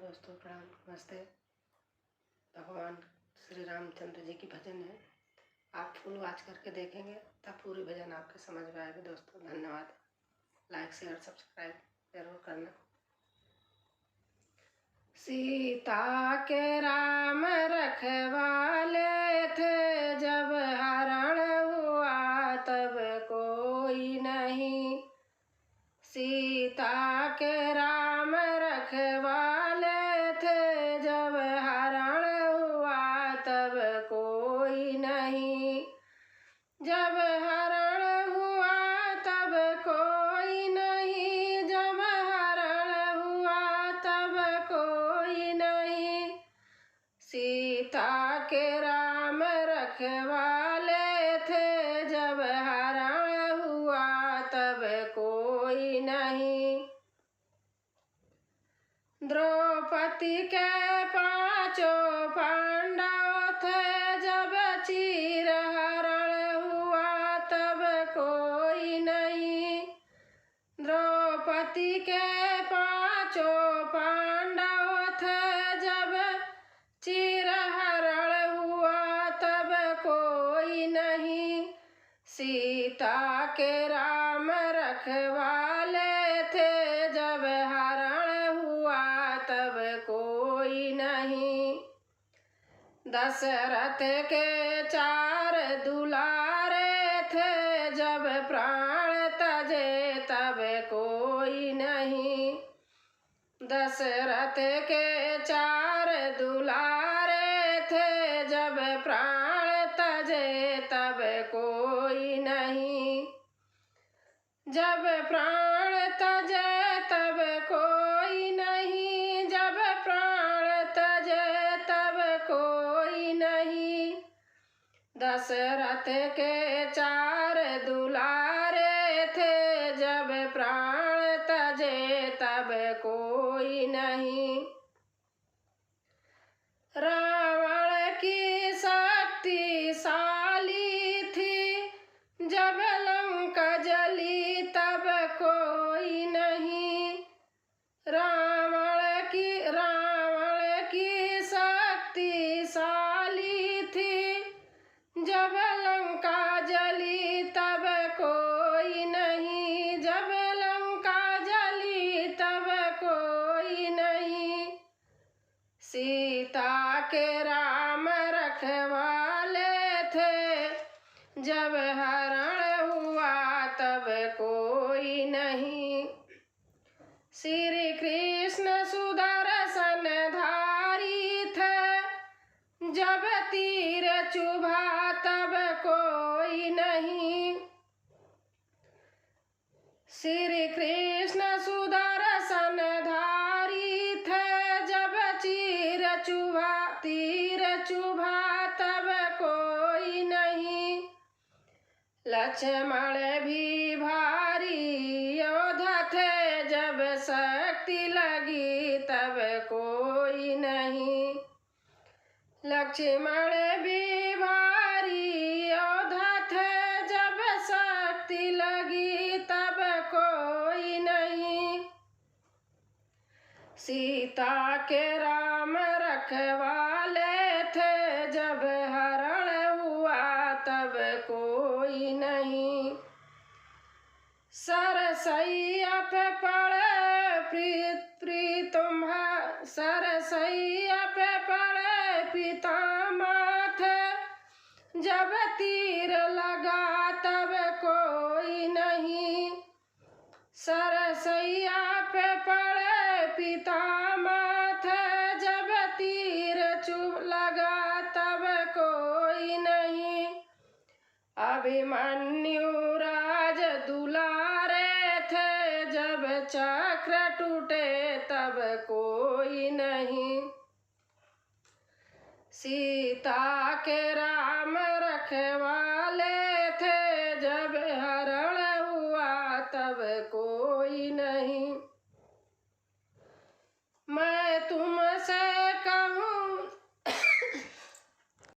दोस्तों प्रणाम, नमस्ते। भगवान श्री रामचंद्र जी की भजन है, आप फुल वॉच करके देखेंगे तब पूरी भजन आपके समझ में आएगी। दोस्तों धन्यवाद। लाइक शेयर सब्सक्राइब जरूर करना। सीता के राम रखवाले थे, जब हरण हुआ तब कोई नहीं। सीता के राम रखवाले थे, जब हरण हुआ तब कोई नहीं। जब हरण हुआ तब कोई नहीं, जब हरण हुआ तब कोई नहीं। सीता के राम रखवाले थे, जब हरण हुआ तब कोई नहीं। द्रौपदी के पांचों पांडव थे, जब चीर हरण हुआ तब कोई नहीं। द्रौपदी के पांचों पांडव थे, जब चीर हरण हुआ तब कोई नहीं। सीता के राम रखवाले थे, जब हरण हुआ तब कोई नहीं। दशरथ के 4 दुलारे थे, जब प्राण तजे तब कोई नहीं। दशरथ के 4 दुलारे थे, जब प्राण तजे तब कोई नहीं। जब प्राण तजे तब कोई नहीं, जब प्राण तजे तब कोई नहीं। दशरथ के 4 दुलारे थे, जब प्राण तजे तब कोई नहीं। रावण की शक्तिशाली थी, जब लंका जली तब कोई नहीं। रावण की शक्तिशाली थी, जब लंका जली तब कोई नहीं। जब लंका जली तब कोई नहीं। सीता के राम रखवाले थे, जब हरण हुआ तब कोई नहीं। श्री कृष्ण सुदर्शन धारी थे, जब तीर चुभा तब कोई नहीं। श्री कृष्ण सुदर्शन धारी थे, जब तीर चुभा तब कोई नहीं। लक्ष्मण भी भारी योद्धा थे, जब शक्ति लगी तब कोई नहीं। लक्ष्मण भी भारी योद्धा थे, जब शक्ति लगी तब कोई नहीं। सीता के राम रखवाले थे, जब हरण हुआ तब कोई नहीं। सरसैया पे पड़े सरसैया पे पड़े पितामह थे, जब तीर लगा तब कोई नहीं। सरसैया पे पड़े पितामह थे, जब तीर लगा तब कोई नहीं। अभिमन्यु राज दुलारे थे, जब चक्र टूटे तब कोई नहीं। सीता के राम रखवाले